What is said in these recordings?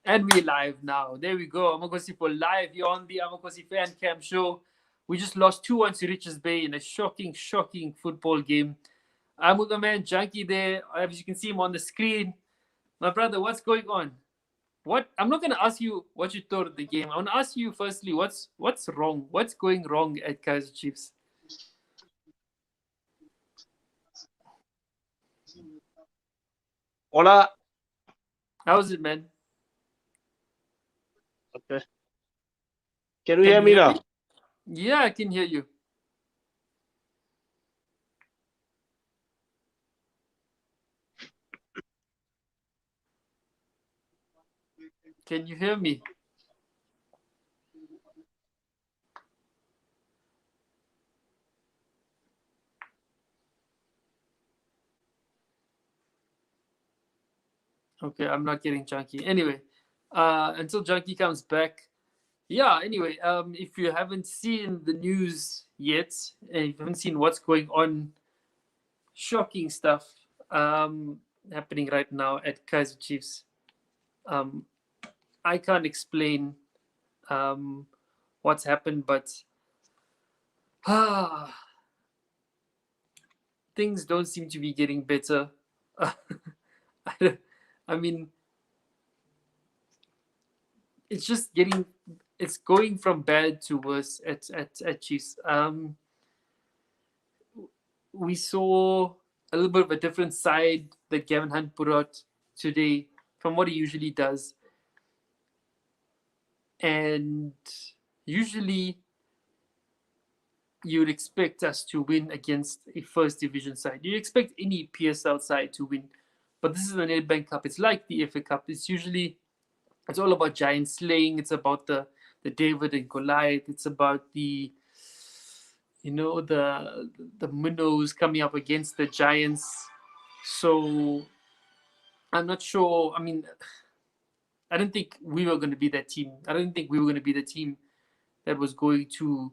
And we're live now. There we go. Amakosi for live. You're on the Amakosi Fan Cam show. We just lost 2-1 to Richards Bay in a shocking football game. I'm with my man Junkie there. As you can see him on the screen. My brother, what's going on? What I'm not gonna ask you what you thought of the game. I wanna ask you firstly, what's wrong? What's going wrong at Kaizer Chiefs? Hola. How's it, man? Okay. Can you Can hear you me hear now? me? Yeah, I can hear you. Can you hear me? Okay, I'm not getting Junkie. Anyway, until Junkie comes back. Yeah, anyway, if you haven't seen the news yet, and if you haven't seen what's going on, shocking stuff happening right now at Kaizer Chiefs. Um, I can't explain um, what's happened, but things don't seem to be getting better. I mean, it's just it's going from bad to worse at Chiefs. We saw a little bit of a different side that Gavin Hunt put out today from what he usually does. And usually you'd expect us to win against a first division side. You expect any PSL side to win. But this is the Nedbank Cup. It's like the FA Cup. It's all about giant slaying. It's about the David and Goliath. It's about the minnows coming up against the giants. So I'm not sure. I mean, I didn't think we were going to be that team. I didn't think we were going to be the team that was going to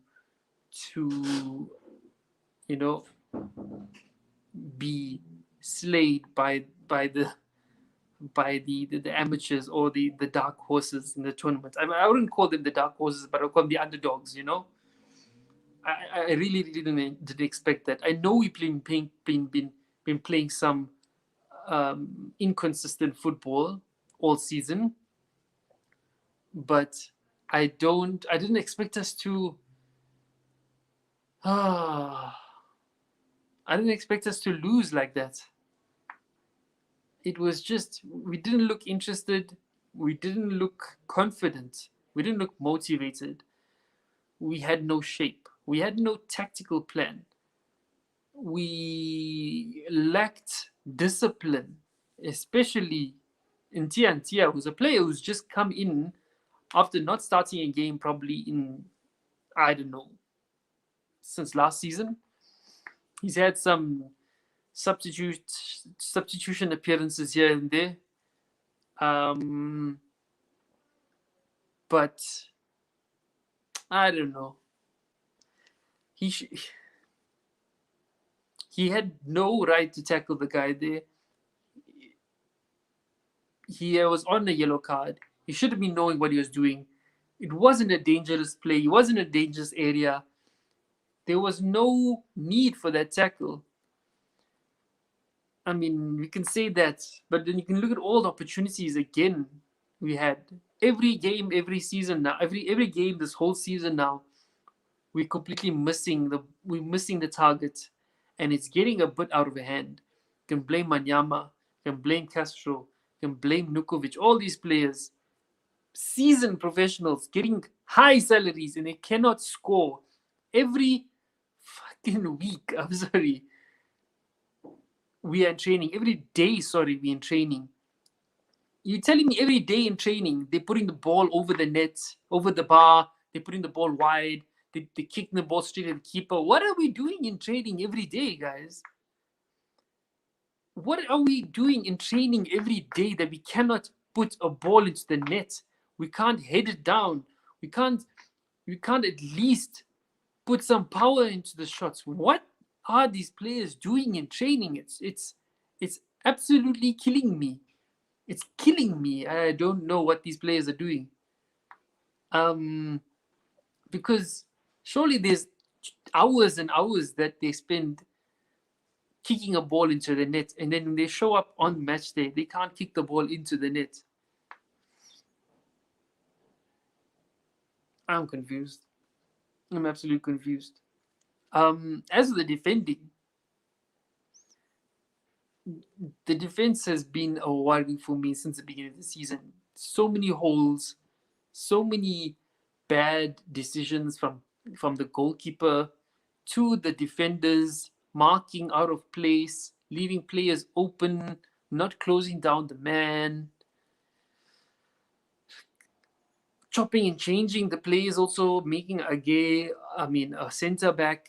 you know be slayed by the amateurs or the dark horses in the tournament. I wouldn't call them the dark horses, but I would call them the underdogs. I really didn't expect that. I know we've been playing some inconsistent football all season, but I didn't expect us to. I didn't expect us to lose like that. It was just we didn't look interested. We didn't look confident. We didn't look motivated. We had no shape. We had no tactical plan. We lacked discipline, especially in Tia, who's a player who's just come in after not starting a game probably in, I don't know, since last season. He's had some substitution appearances here and there. But I don't know. He had no right to tackle the guy there. He was on a yellow card. He should have been knowing what he was doing. It wasn't a dangerous play. He wasn't a dangerous area. There was no need for that tackle. I mean, we can say that, but then you can look at all the opportunities again we had. Every game, every season now, every game this whole season now, we're completely missing the target, and it's getting a bit out of hand. You can blame Manyama, you can blame Castro, you can blame Nukovic, all these players, seasoned professionals getting high salaries and they cannot score every fucking week. I'm sorry. We are in training every day. Sorry, we are in training. You're telling me every day in training they're putting the ball over the net, over the bar, they're putting the ball wide, they're kicking the ball straight at the keeper. What are we doing in training every day, guys? What are we doing in training every day that we cannot put a ball into the net? We can't head it down. We can't at least put some power into the shots. What are these players doing in training? It's absolutely killing me. It's killing me. I don't know what these players are doing. Because surely there's hours and hours that they spend kicking a ball into the net, and then when they show up on match day, they can't kick the ball into the net. I'm confused. I'm absolutely confused. As for the defending, the defense has been a worry for me since the beginning of the season. So many holes, so many bad decisions from the goalkeeper to the defenders, marking out of place, leaving players open, not closing down the man, chopping and changing the players, also making a centre back,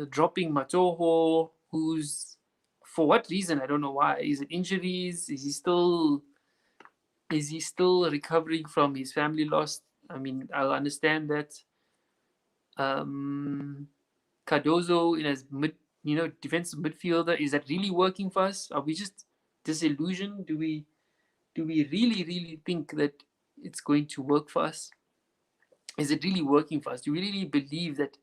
dropping Matoho, who's, for what reason, I don't know why. Is it injuries? Is he still recovering from his family loss? I mean, I'll understand that. Cardozo in as defensive midfielder, is that really working for us? Are we just disillusioned? Do we really think that it's going to work for us? Is it really working for us? Do we really believe that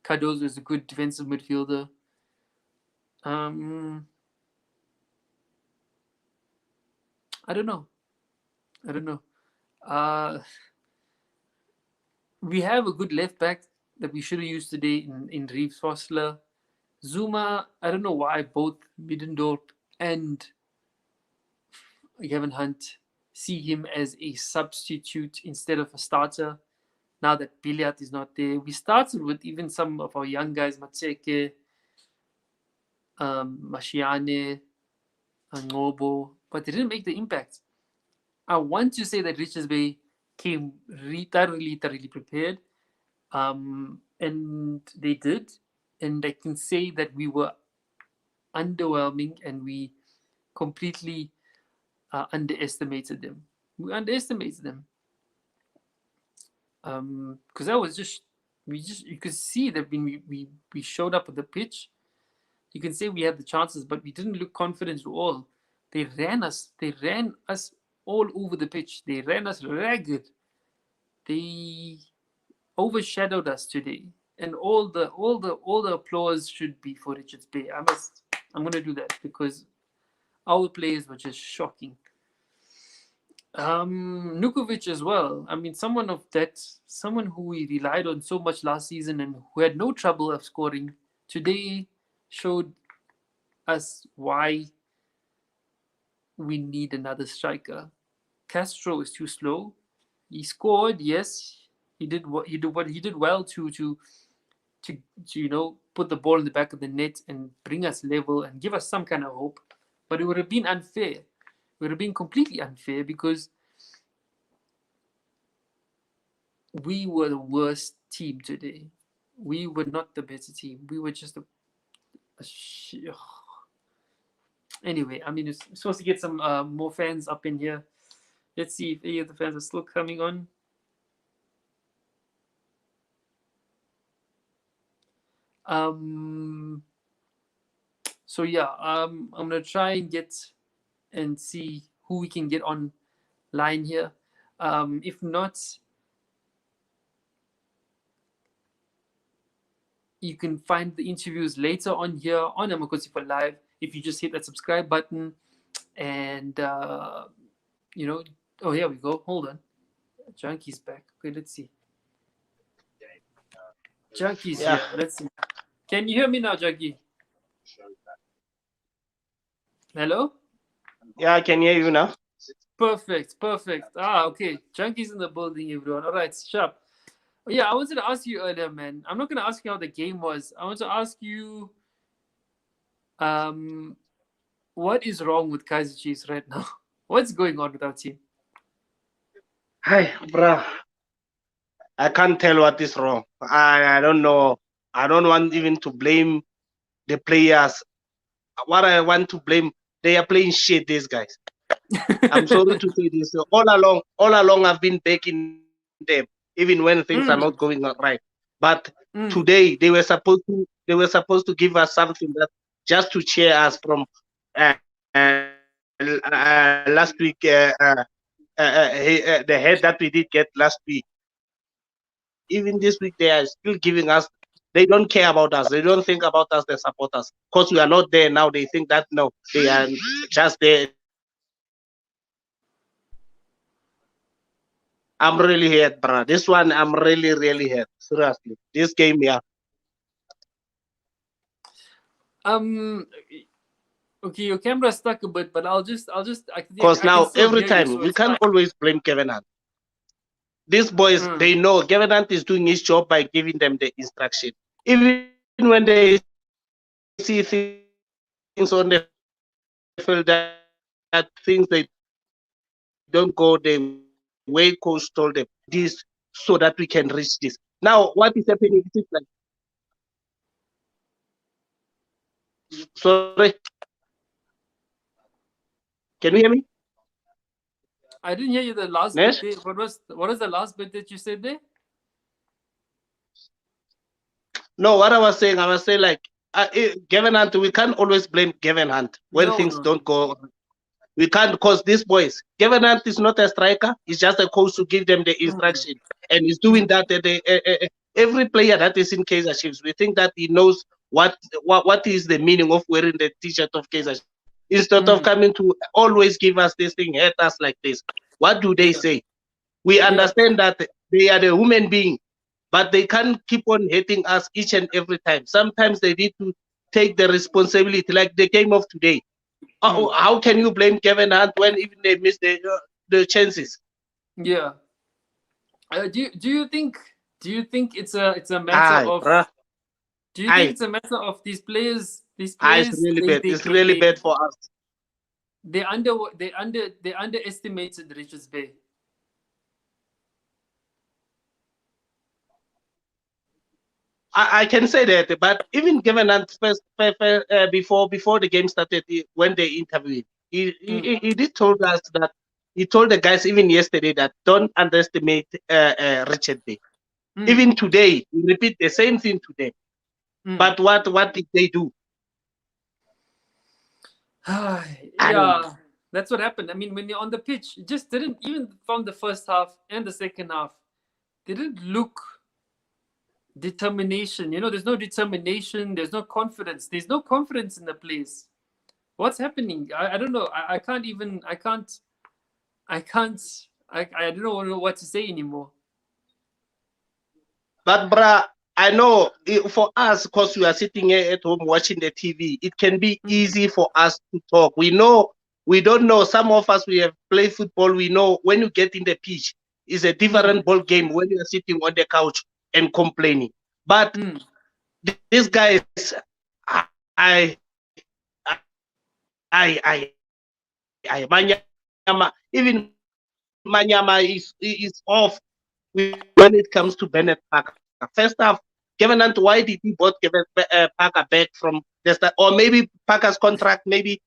Cardozo is a good defensive midfielder? I don't know. We have a good left back that we should have used today in Reeves Fossler. Zuma, I don't know why both Middendorp and Gavin Hunt see him as a substitute instead of a starter. Now that Billiat is not there, we started with even some of our young guys, Matseke, Mashiane, Ngobo, but they didn't make the impact. I want to say that Richards Bay came thoroughly prepared, and they did. And I can say that we were underwhelming and we completely underestimated them. We underestimated them because that was you could see that when we showed up at the pitch, you can say we had the chances, but we didn't look confident at all. They ran us all over the pitch. They ran us ragged. They overshadowed us today, and all the applause should be for Richards Bay. I'm gonna do that because our players were just shocking. Nukovic as well. I mean, someone who we relied on so much last season and who had no trouble of scoring, today showed us why we need another striker. Castro is too slow. He scored, yes. He did well to put the ball in the back of the net and bring us level and give us some kind of hope. But it would have been unfair. It would have been completely unfair because we were the worst team today. We were not the better team. We were just anyway. I mean, it's supposed to get some more fans up in here. Let's see if any of the fans are still coming on. So yeah, I'm gonna try and get and see who we can get on line here. If not, you can find the interviews later on here on Amakosi for Live if you just hit that subscribe button. And oh, here we go. Hold on, Junkie's back. Okay, let's see. Junkie's here. Let's see. Can you hear me now, Junkie? Hello? Yeah, I can hear you now. Perfect. Okay. Junkie's in the building, everyone. All right, sharp. Yeah, I wanted to ask you earlier, man. I'm not going to ask you how the game was. I want to ask you, what is wrong with Kaizer Chiefs right now? What's going on with our team? Hi, bruh. I can't tell what is wrong. I don't know. I don't want even to blame the players. What I want to blame, they are playing shit, these guys. I'm sorry to say this. All along, I've been backing them, even when things are not going right. But today, they were supposed to give us something that just to cheer us from last week, the head that we did get last week. Even this week, they are still giving us. They don't care about us. They don't think about us. They support us. Because we are not there now. They think that no, they are just there. I'm really hurt, bro. This one, I'm really, really hurt. Seriously, this game, yeah. Um. Okay, your camera's stuck a bit, but Because I can now still every hear you, time so we it's fine. can't always blame Kevin Hart. These boys, Mm. they know Kevin Hart is doing his job by giving them the instruction. Even when they see things on the field that things they don't go the way coach told them, this so that we can reach this. Now, what is happening? It is like, sorry, can you hear me? I didn't hear you the last bit Nesh? there. What was the last bit that you said there? No, what I was saying like, Kevin Hunt, we can't always blame Kevin Hunt when No, things no, don't no. go. We can't cause these boys. Kevin Hunt is not a striker. He's just a coach to give them the Mm. instruction, and he's doing that. Every player that is in Kaizer Chiefs, we think that he knows what is the meaning of wearing the T-shirt of Kaizer Chiefs. Instead of Mm. coming to always give us this thing, hurt us like this. What do they Yeah, say? We yeah. understand that they are the human being, but they can't keep on hating us each and every time. Sometimes they need to take the responsibility, like the game of today. Mm. How can you blame Kevin Hart when even they miss the chances? Yeah. Do you think it's a matter Aye, of bruh. do you think Aye, it's a matter of these aye, it's players really bad. they It's they really they bad for us. they underestimated Richards Bay. I can say that, but even Kevin Hart before the game started, when they interviewed, Mm. he did told us that he told the guys even yesterday that don't underestimate Richard Bay. Mm. Even today, he repeat the same thing today. Mm. But what did they do? I don't know. Yeah, that's what happened. I mean, when you're on the pitch, it just didn't even from the first half and the second half, they didn't look determination. There's no determination. There's no confidence. There's no confidence in the place. What's happening? I don't know. I can't even. I can't. I don't know what to say anymore. But bruh, I know for us, because we are sitting here at home watching the TV, it can be Mm. easy for us to talk. We know, we don't know. Some of us, we have played football. We know when you get in the pitch, it's a Mm. different ball game when you are sitting on the couch and complaining. But Mm. these guys, I, Manyama, even Manyama is off when it comes to Bennett Parker. First half, Kevin Hunt, why did he bought Parker back from the start? Or maybe Parker's contract, maybe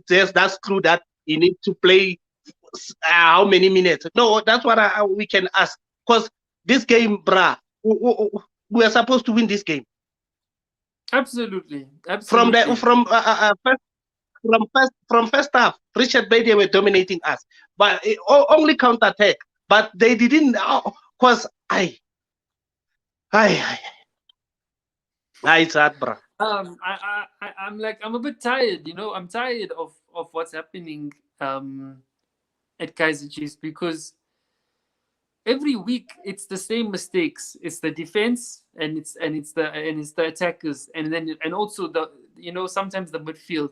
that's true that he needs to play how many minutes. No, that's what we can ask. Because this game, bruh, we are supposed to win this game. Absolutely. From the Absolutely. from first half, Richard Bay they were dominating us, but only counter attack. But they didn't. Cause I, it's hard, bro. I'm a bit tired. I'm tired of what's happening at Kaizer Chiefs because every week it's the same mistakes. It's the defense and it's the attackers and also the sometimes the midfield.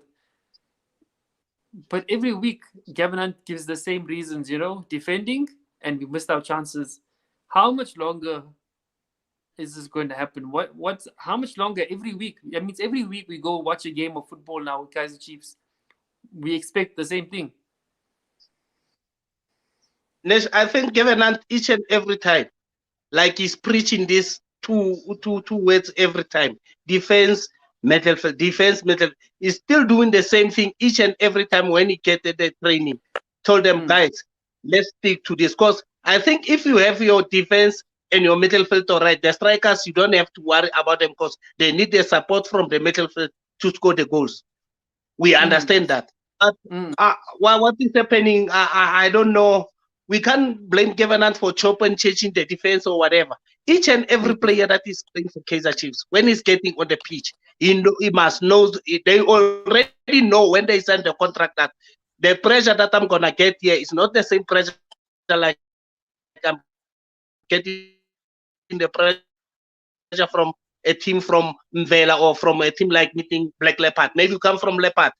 But every week Gavin Hunt gives the same reasons. Defending and we missed our chances. How much longer is this going to happen? What's how much longer every week? That means every week we go watch a game of football now with Kaizer Chiefs. We expect the same thing. I think given each and every time, like he's preaching this two words every time: defense, midfield, defense, midfield. He's still doing the same thing each and every time when he get the training. Told them Mm, guys, let's stick to this. Cause I think if you have your defense and your midfield all right, the strikers you don't have to worry about them because they need the support from the midfield to score the goals. We mm, understand that. Mm. What is happening? I don't know. We can't blame Governance for chopping, changing the defense or whatever. Each and every Mm. player that is playing for Kaizer Chiefs, when he's getting on the pitch, he must know. They already know when they sign the contract that the pressure that I'm gonna get here is not the same pressure like I'm getting the pressure from a team from Mvela or from a team like meeting Black Leopard. Maybe you come from Leopard.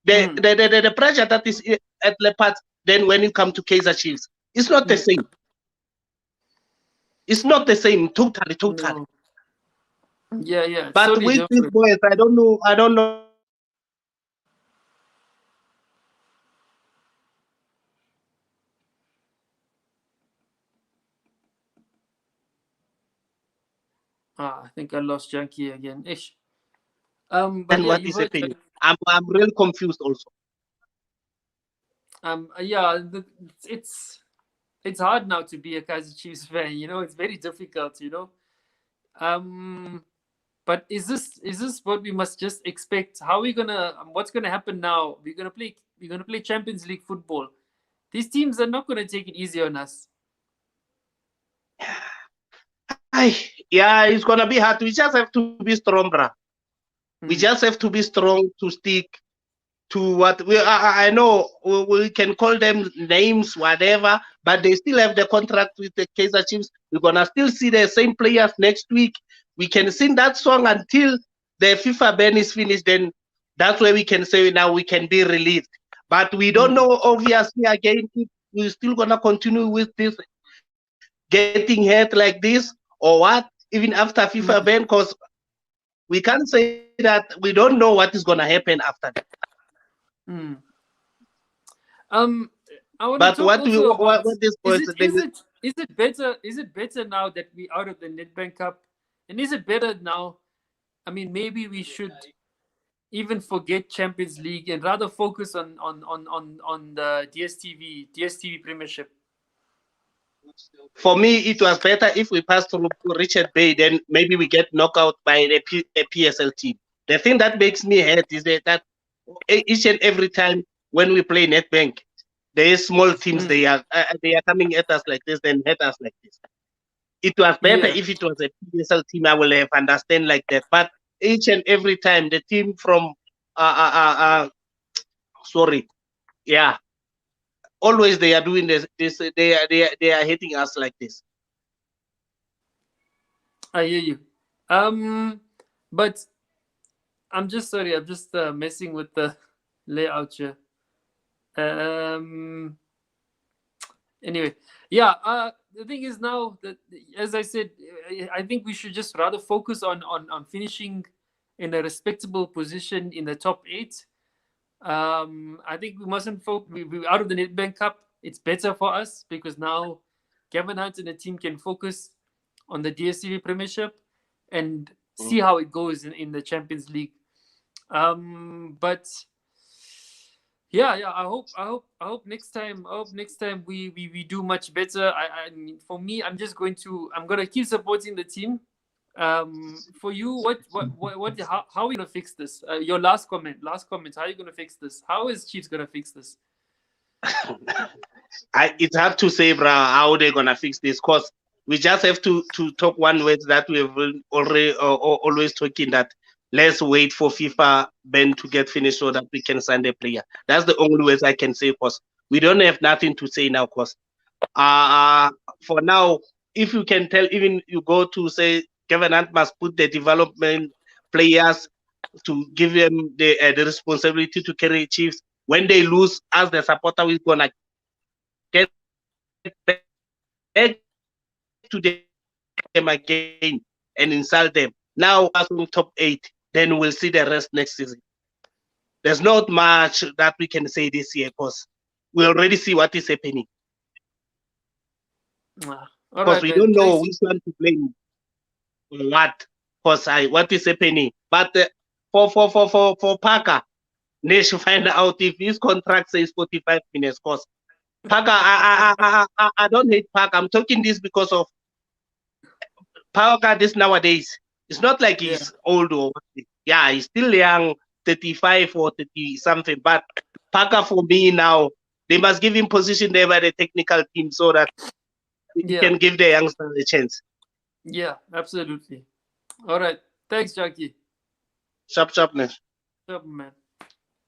The Mm. pressure that is at Leopard, then when you come to Kaizer Chiefs, it's not the same. Mm. It's not the same, totally. No. Yeah, yeah, it's But totally with these different. boys, I don't know. I don't know how they're gonna fix this because we just have to be strong, bro. I think I lost Junkie again. Ish. But And yeah, what you've is heard. happening? I'm really confused also. Yeah, it's hard now to be a Kaizer Chiefs fan. You know, it's very difficult. You know. Um, but is this what we must just expect? How are we gonna? What's gonna happen now? We're gonna play Champions League football. These teams are not gonna take it easy on us. Yeah, it's gonna be hard. We just have to be strong, bro. We just Mm. have to be strong to stick to what we. I know we can call them names, whatever, but they still have the contract with the Kaizer Chiefs. We're gonna still see the same players next week. We can sing that song until the FIFA ban is finished. Then that's where we can say now we can be relieved. But we don't Mm. know. Obviously, again, if we're still gonna continue with this getting hurt like this or what? Even after FIFA ban, Mm. because we can't say that we don't know what is gonna happen after that. Mm. Um, I want to But talk also what about, this boys is it they, is it is it better now that we out of the Nedbank Cup, and is it better now? I mean, maybe we should even forget Champions League and rather focus on the DSTV Premiership. for me it was better if we pass through Richard Bay, then maybe we get knocked out by a PSL team. The thing that makes me hurt is that each and every time when we play Netbank, there is small teams Mm. they are coming at us like this, then hit us like this. It was better Yeah. if it was a PSL team. I will have understand like that. But each and every time the team from sorry, yeah, always they are doing this they are hitting us like this. I hear you. But I'm just sorry. I'm just messing with the layout here. Um. Anyway, yeah. The thing is now that, as I said, I think we should just rather focus on finishing in a respectable position in the top eight. I think we mustn't focus. We out of the Nedbank Cup. It's better for us because now Gavin Hunt and the team can focus on the DSTV Premiership and see how it goes in the Champions League. But yeah, yeah. I hope next time. I hope next time we do much better. I mean, for me, I'm gonna keep supporting the team. For you, how are we gonna fix this? Your last comment. Last comment. How are you gonna fix this? How is Chiefs gonna fix this? It's hard to say, bro, how they're gonna fix this. Cause we just have to talk one word that we've already always talking that let's wait for FIFA ban to get finished so that we can sign the player. That's the only words I can say. Cause we don't have nothing to say now. Cause uh, for now, if you can tell, even you go to say Kevin Hunt must put the development players to give them the responsibility to carry Chiefs. When they lose, as the supporter, we're gonna get back to them again and insult them. Now we are supposed to top 8, then we'll see the rest next season. There's not much that we can say this year because we already see what is happening. All Because right, we man. don't know Thanks. which one to blame on what. Because what is happening. But for Parker, they should find out if his contract says 45 minutes. Because Parker, I don't hate Parker. I'm talking this because of Parker this nowadays. It's not like Yeah. he's old or what. Yeah, he's still young, 35 or 30 something. But Parker, for me now, they must give him position there by the technical team so that he Yeah, can give the youngsters a chance. yeah, absolutely. All right. Thanks, Jackie. Sharpness. Up, man.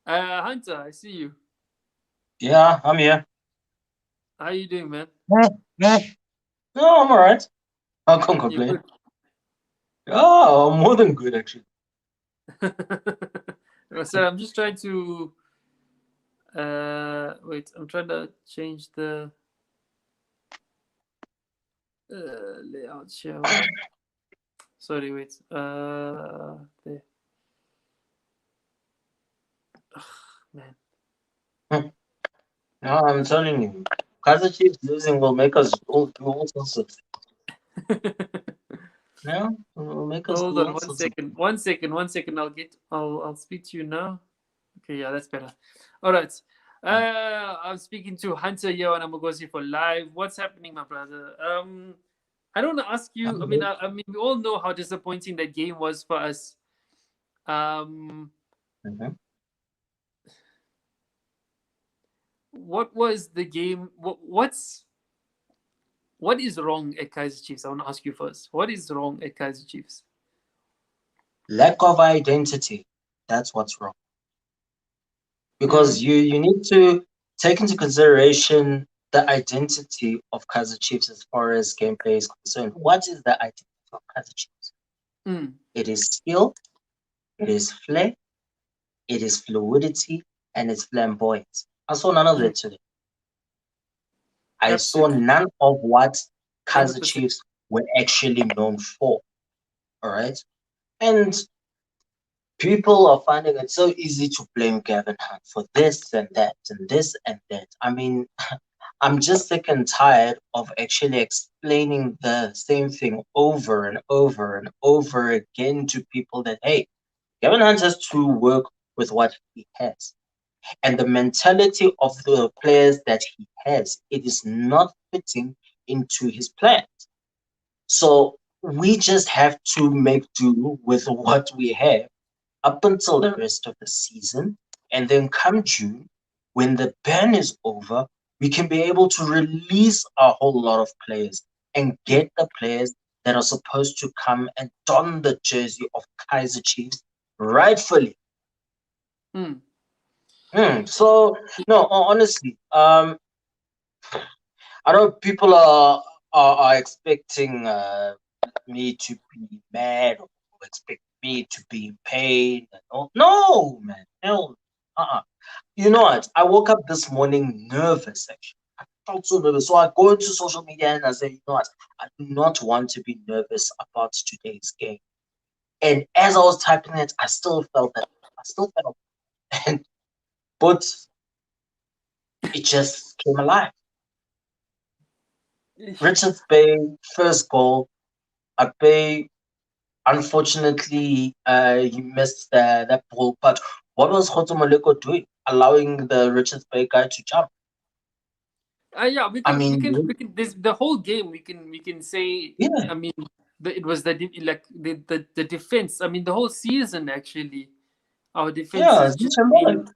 Hunter, I see you. Yeah, I'm here. How you doing, man? No, I'm alright. I can't You complain. good? Oh, more than good actually. So I'm just trying to wait. I'm trying to change the layout here. Hold on. Sorry, wait. There. Man. No, I'm telling you, Kaizer Chiefs losing will make us all do all sorts of yeah, will make us Hold do on all one sorts of second. 1 second. 1 second. I'll speak to you now. Okay, yeah, that's better. All right. I'm speaking to Hunter here on Amagosi for live. What's happening, my brother? I don't want to ask you. I mean, we all know how disappointing that game was for us. Um, Mhm. what was the game? What is wrong at Kaizer Chiefs? I want to ask you first. What is wrong at Kaizer Chiefs? Lack of identity. That's what's wrong. Because Mm, you need to take into consideration the identity of Kaizer Chiefs as far as gameplay is concerned. What is the identity of Kaizer Chiefs? mm, It is skill, it is flair, it is fluidity, and it's flamboyance. I saw none of mm, that today. I saw absolutely, none of what Kaizer 100%. Chiefs were actually known for. All right. And people are finding it so easy to blame Gavin Hunt for this and that and this and that. I mean, I'm just sick and tired of actually explaining the same thing over and over and over again to people that, hey, Gavin Hunt has to work with what he has. And the mentality of the players that he has, it is not fitting into his plans. So we just have to make do with what we have up until the rest of the season. And then come June, when the ban is over, we can be able to release a whole lot of players and get the players that are supposed to come and don the jersey of Kaizer Chiefs rightfully. Mm. So no, honestly, I know people are expecting me to be mad or expect me to be in pain. No, man, hell, You know what? I woke up this morning nervous. Actually, I felt so nervous. So I go into social media and I say, you know what? I do not want to be nervous about today's game. And as I was typing it, I still felt that. I still felt, and but it just came alive. Richards Bay first goal. Bay, unfortunately, he missed that ball. But what was Khotomoleko doing, allowing the Richards Bay guy to jump? Yeah, I mean, we can. This the whole game. We can say. yeah, I mean, it was the defense. I mean, the whole season actually, our defense yeah, has it's just been symbolic.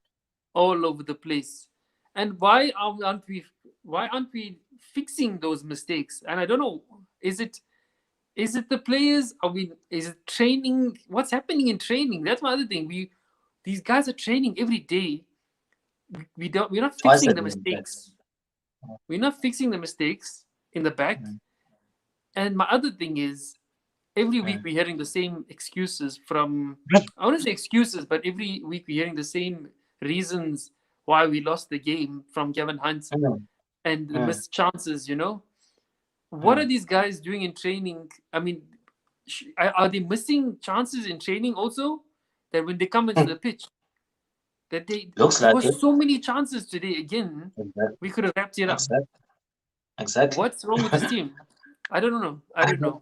all over the place. And why aren't we fixing those mistakes? And I don't know. Is it the players? Are we? Is it training? What's happening in training? That's my other thing. These guys are training every day. We're not Twice fixing a the day, in fact. mistakes. We're not fixing the mistakes in the back. Mm, And my other thing is, every week mm, we're hearing the same excuses from, I wouldn't say excuses, but every week we're hearing the same reasons why we lost the game from Kevin Hunt mm, and the mm, missed chances. What are mm. these guys doing in training? I mean, are they missing chances in training also? That when they come into the pitch, that Looks there like was it. so many chances today again. Exactly. We could have wrapped it up. Exactly. Exactly. What's wrong with this team? I don't know. I I don't know.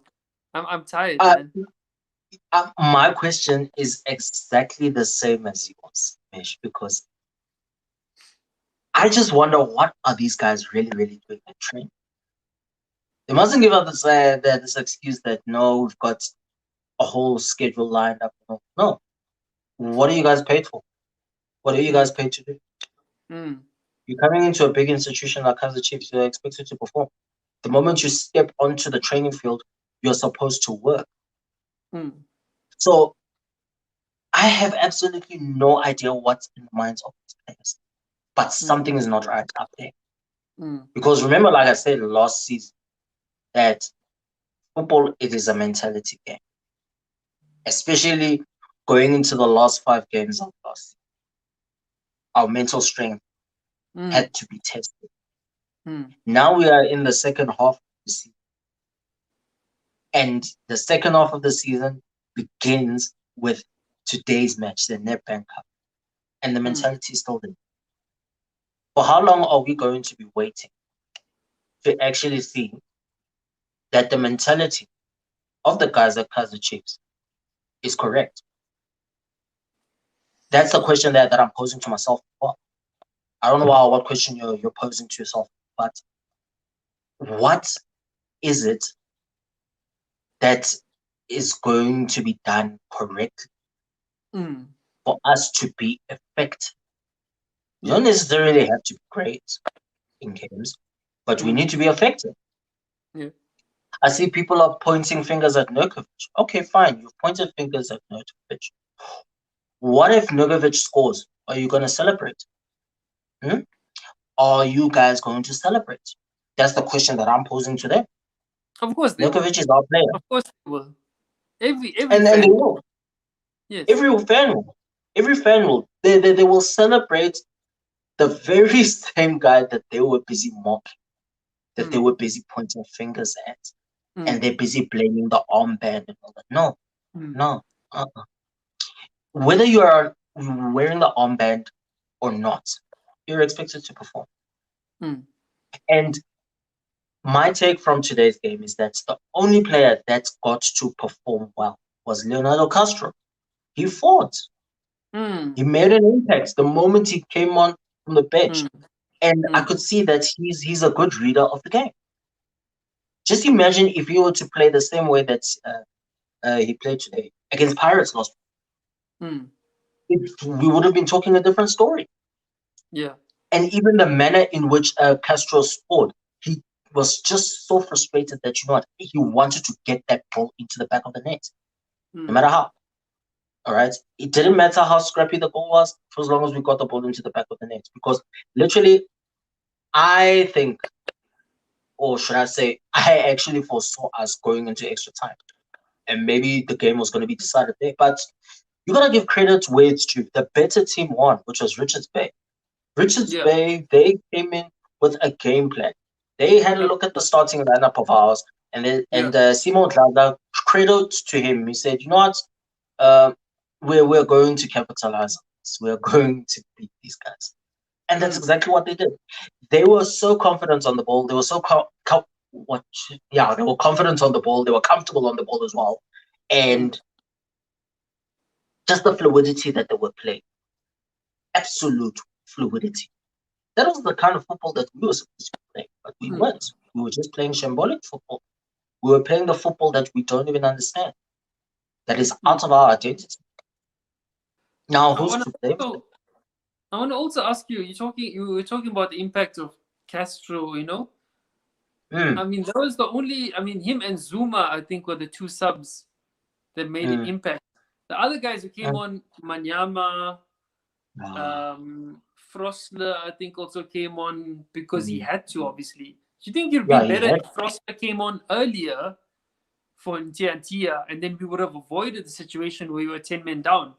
know. I'm tired, Uh, man. my question is exactly the same as yours, Mish, because I just wonder what are these guys really, really doing in training? They mustn't give up this excuse that no, we've got a whole schedule lined up. No, no. What are you guys paid for? What are you Hmm. guys paid to do? Mm. You're coming into a big institution like Kaizer Chiefs, you're expected to perform. The moment you step onto the training field, you're supposed to work. Mm. So I have absolutely no idea what's in the minds of these players, but Mm. something is not right up there. Mm. Because remember, like I said last season, that football, it is a mentality game, especially going into the last 5 games of last season. Our mental strength Mm. had to be tested. Mm. Now we are in the second half of the season, and the second half of the season begins with today's match, the Nedbank Cup, and the Mm. mentality is still there. For how long are we going to be waiting to actually see that the mentality of the guys at Kaizer Chiefs is correct? That's the question that I'm posing to myself. Well, I don't know what question you're posing to yourself, but what is it that is going to be done correctly Mm. for us to be effective? You Yeah. don't necessarily have to be great in games, but we Mm. need to be effective. Yeah. I see people are pointing fingers at Nurkovic. Okay, fine, you've pointed fingers at Nurkovic. What if Nurkovic scores? Are you going to celebrate? Hmm? Are you guys going to celebrate? That's the question that I'm posing to them. Of course they will. Nurkovic is our player, Of course they will. Every and they fan. will. Yes. Every fan will. Every fan will. They will celebrate the very same guy that they were busy mocking, that they Mm. were busy pointing fingers at, and Mm. they're busy blaming the armband and all that. No, Mm. no. Whether you are wearing the armband or not, you're expected to perform. Mm. And my take from today's game is that the only player that got to perform well was Leonardo Castro. He fought. Mm. He made an impact the moment he came on from the bench. Mm. And I Mm. could see that he's a good reader of the game. Just imagine if he were to play the same way that he played today against Pirates last Mm. week, we would have been talking a different story. Yeah. And even the manner in which Castro scored, he was just so frustrated that, you know what, he wanted to get that ball into the back of the net, no Mm. matter how. All right. It didn't matter how scrappy the goal was, for as long as we got the ball into the back of the net. Because literally, I think, or should I say, I actually foresaw us going into extra time. And maybe the game was going to be decided there. But you got to give credit where it's due. The better team won, which was Richards Bay. Richards Yeah. Bay, they came in with a game plan. They had a Of look at the course. starting lineup of ours, Yeah. Simon Dlada, credit to him. He said, you know what, uh, we're going to capitalize on this. We're going to beat these guys, and that's Mm. exactly what they did. They were so confident on the ball. They were so they were confident on the ball. They were comfortable on the ball as well, Mm. and just the fluidity that they were playing, absolute fluidity. That was the kind of football that we were supposed to play, but we Mm. weren't. We were just playing shambolic football. We were playing the football that we don't even understand, that is Mm. out of our identity. Now, I who's wanna to blame for also I wanna also ask you. You were talking about the impact of Castro. that? I mean, that was the only. I mean, him and Zuma, I think, were the two subs that made an Mm, impact. The other guys who came mm, on, Manyama, ah, Frosler, I think, also came on because he mm. had to, obviously. Do you think it would Yeah, been he better had. if Frosler came on earlier for Ntia, and then we would have avoided the situation where we were 10 men down?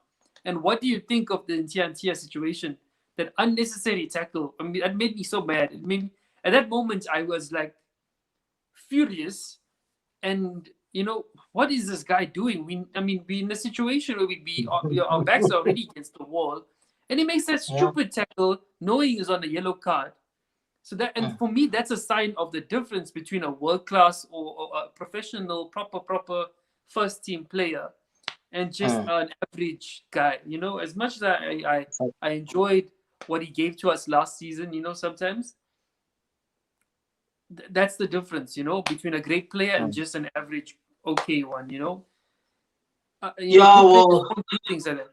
And what do you think of the Ntia situation? That unnecessary tackle. I mean, that made me so mad. It made me, at that moment, I was like furious. And what is this guy doing? We in a situation where we'd be our backs are already against the wall, and he makes that Yeah. stupid tackle knowing he's on a yellow card. So that, and Mm, for me, that's a sign of the difference between a world class or a professional, proper first team player and just mm. an average guy. As much as So, I enjoyed what he gave to us last season, sometimes that's the difference, between a great player and mm. just an average okay one. Yeah, Good players well, don't do things like that.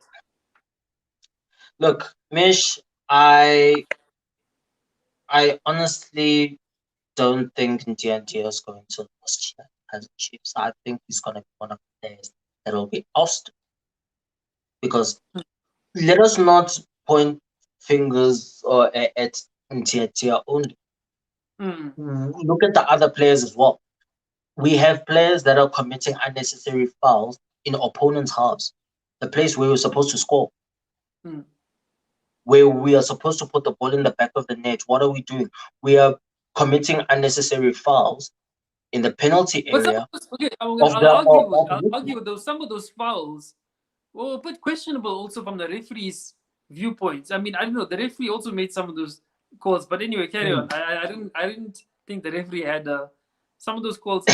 look, Mish, I I honestly don't think Ndiandia is going to lose as Chiefs. I think he's going to be one of the players that will be ousted because let us not point fingers at Ndiandia only. Mm. Look at the other players as well. We have players that are committing unnecessary fouls in opponents' halves, the place where we're supposed to score, Mm. where we are supposed to put the ball in the back of the net. What are we doing? We are committing unnecessary fouls in the penalty But some of area those, okay, of the I'll argue with opposition. those. Some of those fouls were a bit questionable, also from the referee's viewpoints. I mean, I don't know. The referee also made some of those calls, but anyway, carry on. Mm. I didn't think the referee had some of those calls.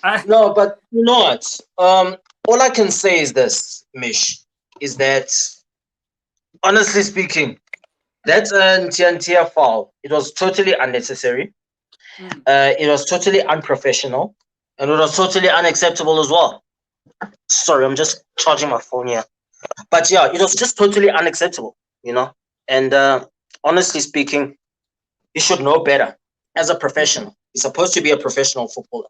I No, but you know what? All I can say is this, Mish, is that honestly speaking, that's a Ntiantia foul. It was totally unnecessary. mm, It was totally unprofessional, and it was totally unacceptable as well. Sorry, I'm just charging my phone here. But yeah, it was just totally unacceptable, you know. And honestly speaking, you should know better as a mm, professional. You're supposed to be a professional footballer.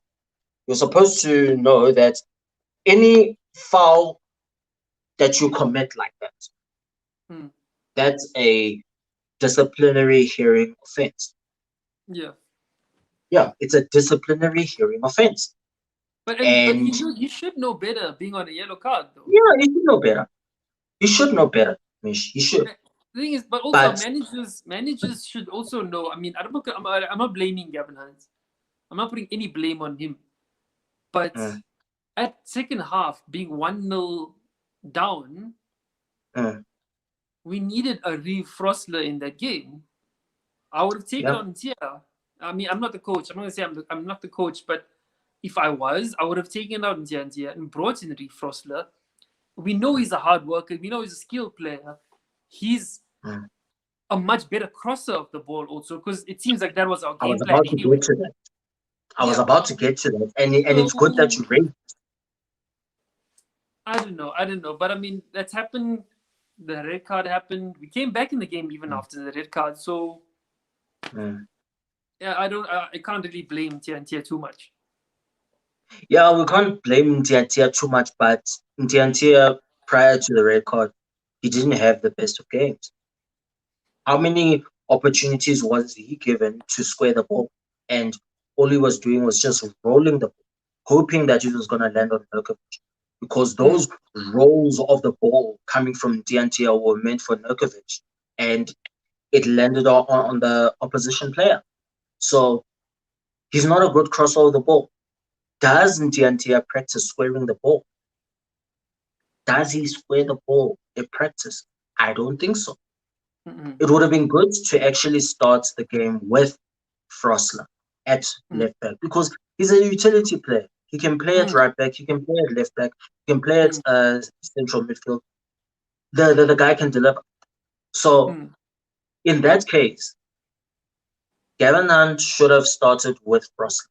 You're supposed to know that any foul that you commit like that, mm, that's a disciplinary hearing offense. yeah. Yeah, it's a disciplinary hearing offense. But And you should know better being on a yellow card though. yeah, you should know better. You should know better, Mish. You should. The thing is, but also But managers should also know. I mean, I'm not blaming Gavin Hines. I'm not putting any blame on him. But mm, at second half, being 1-0 down, mm, we needed a Reeve Frostler in that game. I would have taken yeah, on Tia. I mean, I'm not the coach. I'm not gonna say I'm not the coach, but if I was, I would have taken out Tia and brought in Reeve Frostler. We know he's a hard worker. We know he's a skilled player. He's mm. a much better crosser of the ball also, because it seems like that was our I game was plan about to anyway. get to that. I was Yeah. about to get to that, and So it's good that you raised. I don't know. I don't know. But I mean, that's happened. The red card happened. We came back in the game even Mm, after the red card. So mm. yeah, I can't really blame TNT too much. Yeah, we can't blame Ntiantia too much, but Ntiantia prior to the red card, he didn't have the best of games. How many opportunities was he given to square the ball? And all he was doing was just rolling the ball, hoping that it was going to land on Nurkovic. Because Mm, those rolls of the ball coming from Ntiantia were meant for Nurkovic, and it landed on the opposition player. So he's not a good crosser of the ball. Does Ntiantia practice squaring the ball? Does he square the ball in practice? I don't think so. mm, It would have been good to actually start the game with Frosler at mm, left back because he's a utility player. He can play at mm, right back, he can play at left back, he can play at mm, central midfield. The guy can deliver. So mm. in that case, Gavin Hunt should have started with Frosler.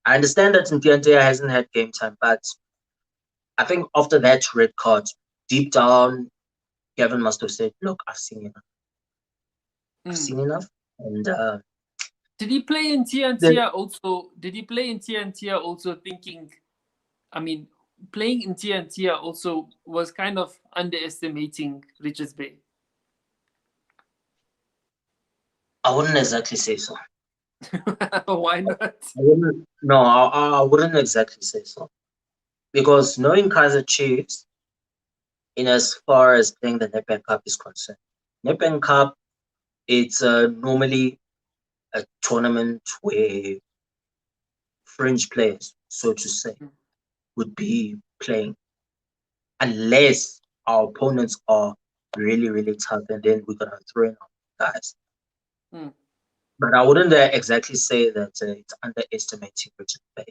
I understand that Ntiantea hasn't had game time, but I think after that red card, deep down, Gavin must have said, "Look, I've seen enough. I've Mm. seen enough." And Did he play in the, TNT also? Did he play in TNT also thinking? I mean, playing in TNT also was kind of underestimating Richards Bay. I wouldn't exactly say so. Why not? I wouldn't. No, I wouldn't exactly say so because knowing Kaizer Chiefs, in as far as playing the Nedbank Cup is concerned, Nedbank Cup it's normally a tournament where fringe players, so to say, would be playing unless our opponents are really really tough, and then we're gonna throw in our guys. Mm. But I wouldn't exactly say that it's underestimating Richard Bay.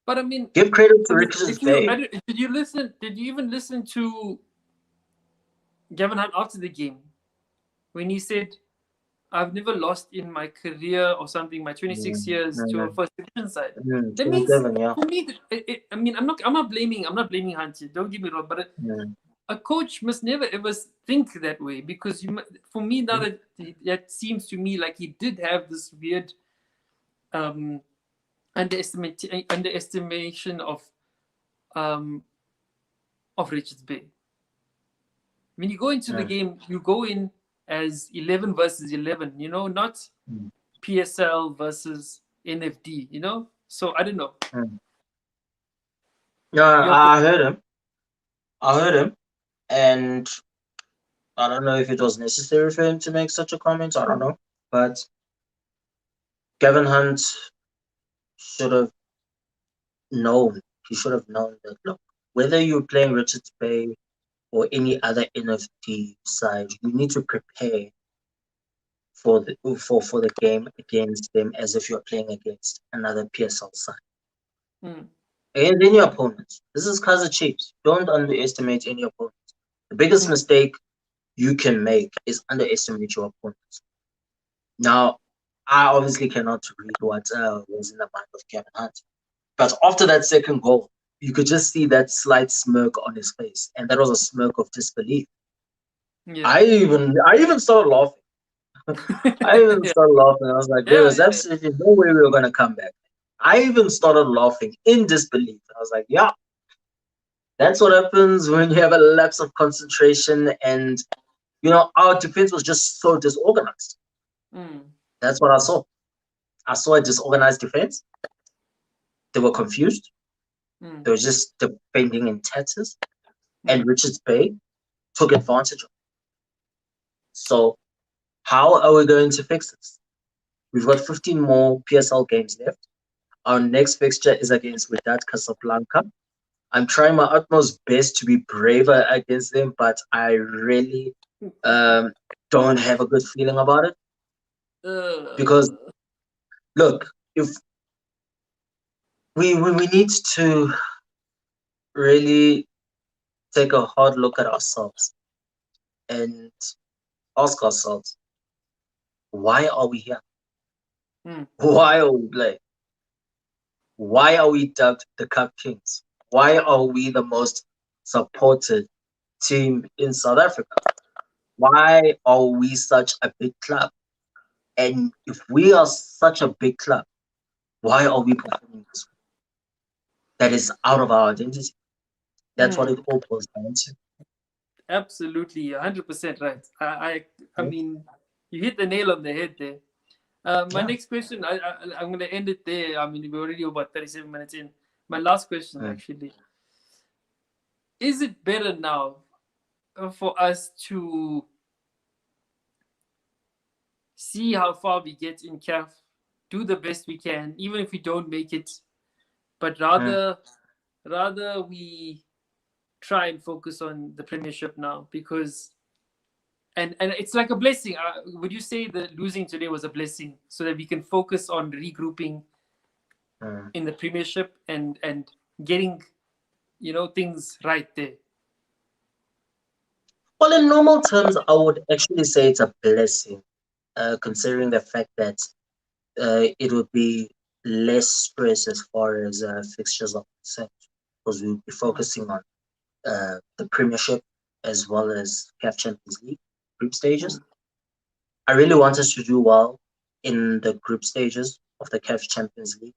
But I mean, Give credit to I mean, Richard if you Bay. did you listen? Did you even listen to Gavin Hunt after the game when he said, "I've never lost in my career or something, my 26 Mm, years to a mm, first division side." mm, That means 27, yeah. for me, I mean, I'm not blaming Hunt here. Don't get me wrong, but Mm, a coach must never ever think that way, because for me now that seems to me like he did have this weird um, underestimation um, of Richards Bay. When you go into the game, you go in as 11 versus 11, not PSL versus NFD, So I don't know. Yeah, Your I heard him. I heard him, and I don't know if it was necessary for him to make such a comment. I don't know, but Gavin Hunt should have known. He should have known that. Look, whether you're playing Richards Bay or any other NFD side, you need to prepare for the game against them as if you're playing against another PSL side. And any opponents. This is Kaizer Chiefs. Don't underestimate any opponents. The biggest mistake you can make is underestimate your opponents. Now, I obviously cannot read what was in the mind of Kevin Hunt, but after that second goal, you could just see that slight smirk on his face, and that was a smirk of disbelief. Yeah. I even started laughing. I even started laughing. I was like, there was absolutely no way we were going to come back. I even started laughing in disbelief. I was like, yeah, that's what happens when you have a lapse of concentration. And, our defense was just so disorganized. That's what I saw. I saw a disorganized defense. They were confused. They were just defending in tatters. And Richards Bay took advantage of it. So, how are we going to fix this? We've got 15 more PSL games left. Our next fixture is against Wydad Casablanca. I'm trying my utmost best to be braver against them, but I really don't have a good feeling about it. Because, look, if we need to really take a hard look at ourselves and ask ourselves, why are we here? Why are we playing? Why are we dubbed the Cup Kings? Why are we the most supported team in South Africa? Why are we such a big club? And if we are such a big club, why are we performing this way? That is out of our identity. That's what it all boils down to. Absolutely, 100% right. I mean, you hit the nail on the head there. My next question, I'm going to end it there. I mean, we're already about 37 minutes in. My last question, actually. Is it better now for us to see how far we get in CAF, do the best we can, even if we don't make it, but rather we try and focus on the Premiership now? Because and it's like a blessing. Would you say that losing today was a blessing, so that we can focus on regrouping in the Premiership and getting things right there? Well, in normal terms, I would actually say it's a blessing, considering the fact that it would be less stress as far as fixtures are concerned, because we would be focusing on the Premiership as well as CAF Champions League group stages. I really want us to do well in the group stages of the CAF Champions League.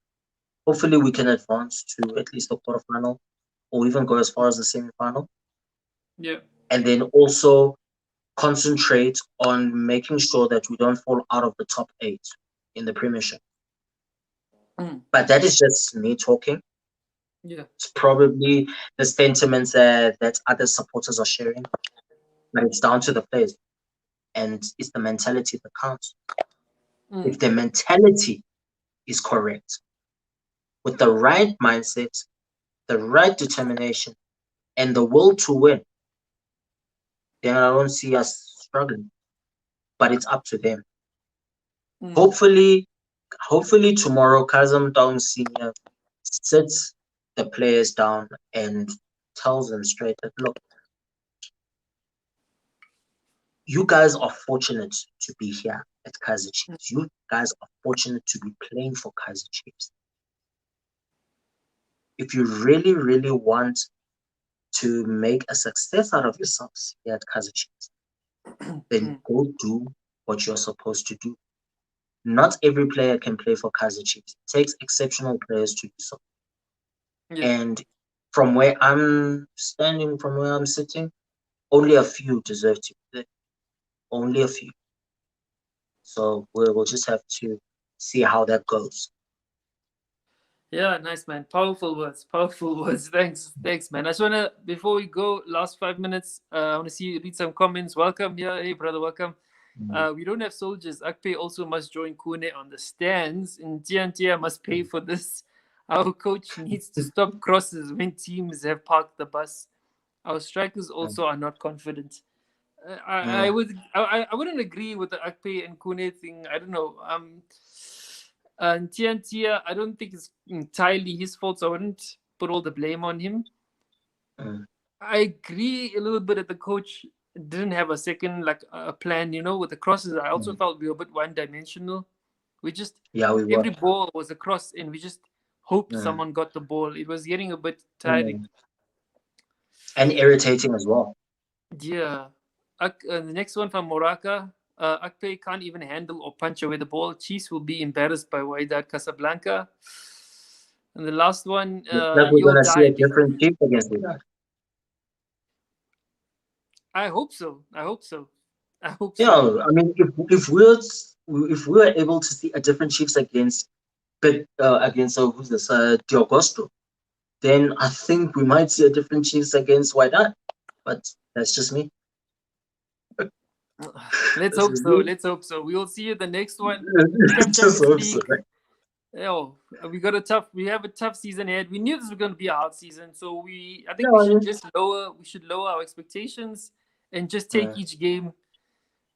Hopefully, we can advance to at least the quarterfinal, or even go as far as the semi-final. Yeah. And then also concentrate on making sure that we don't fall out of the top 8 in the Premiership. But that is just me talking. Yeah. It's probably the sentiments that other supporters are sharing, but it's down to the players, and it's the mentality that counts. If the mentality is correct, with the right mindset, the right determination, and the will to win, then I don't see us struggling. But it's up to them. Hopefully tomorrow, Kazam Down Senior sits the players down and tells them straight that, look, you guys are fortunate to be here at Kaizer Chiefs. You guys are fortunate to be playing for Kaizer Chiefs. If you really, really want to make a success out of yourselves here at Kaizer Chiefs, then go do what you're supposed to do. Not every player can play for Kaizer Chiefs. It takes exceptional players to do so. Yeah. And from where I'm standing, from where I'm sitting, only a few deserve to be there. Only a few. So we'll just have to see how that goes. Yeah, nice, man. Powerful words. Powerful words. Thanks, man. I just wanna, before we go, last 5 minutes, I wanna read some comments. Welcome here, hey brother, welcome. We don't have soldiers. Akpe also must join Kune on the stands. And Tiantia must pay for this. Our coach needs to stop crosses when teams have parked the bus. Our strikers also are not confident. I wouldn't agree with the Akpe and Kune thing. I don't know. And Tiantia, I don't think it's entirely his fault, so I wouldn't put all the blame on him. I agree a little bit that the coach didn't have a second, like a plan, with the crosses. I also felt we were a bit one-dimensional. We just, every ball was a cross, and we just hoped someone got the ball. It was getting a bit tiring. And irritating as well. Yeah. The next one from Moraka. Akpe can't even handle or punch away the ball. Chiefs will be embarrassed by Wydad Casablanca. And the last one, like we're you'll gonna see die. a different Chief against Wydad. I hope so. I hope so. Yeah, I mean, if we're able to see a different Chiefs against who's this Diogosto, then I think we might see a different Chiefs against Wydad. But that's just me. Let's hope so. Let's hope so. We will see you the next one. Just hope so. We have a tough season ahead. We knew this was going to be a hard season, so we should lower our expectations and just take each game,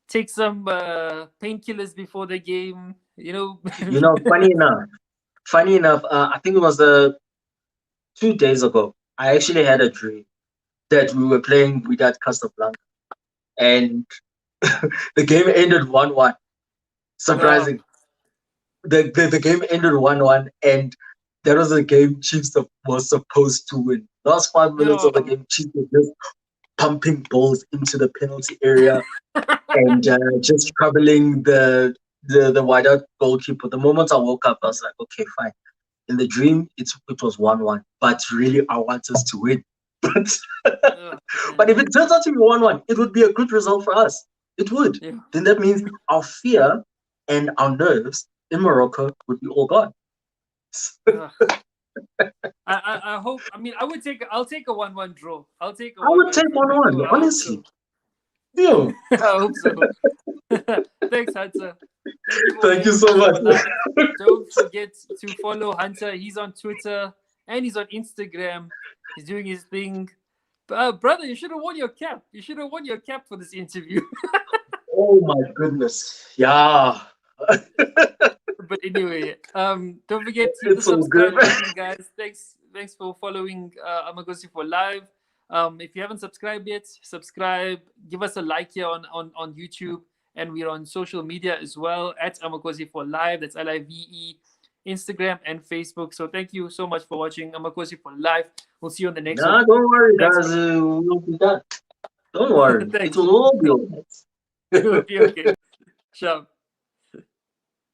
take some painkillers before the game. Funny enough, I think it was 2 days ago. I actually had a dream that we were playing Wydad Casablanca, and the game ended 1-1. Surprising. The game ended 1-1, and that was a game Chiefs was supposed to win. Last 5 minutes of the game, Chiefs were just pumping balls into the penalty area and just troubling the Wydad goalkeeper. The moment I woke up, I was like, okay, fine. In the dream, it was 1-1, but really I want us to win. But if it turns out to be 1-1, it would be a good result for us. It would. Yeah. Then that means our fear and our nerves in Morocco would be all gone. I hope. I mean, I'll take a 1-1 draw. I would take 1-1, honestly. Yeah. I hope so. Thanks, Hunter. Thank you so much. Don't forget to follow Hunter. He's on Twitter and he's on Instagram. He's doing his thing. Brother, you should have worn your cap. You should have worn your cap for this interview. Oh my goodness. Yeah. But anyway, don't forget to subscribe, guys. Thanks for following Amagosi for Live. If you haven't subscribed yet, subscribe. Give us a like here on YouTube, and we're on social media as well at Amagosi for Live. That's LIVE, Instagram and Facebook. So thank you so much for watching Amagosi for Live. We'll see you on the next one. Don't worry, guys. We'll be done. Don't worry. It will all be okay. It will be okay. Ciao.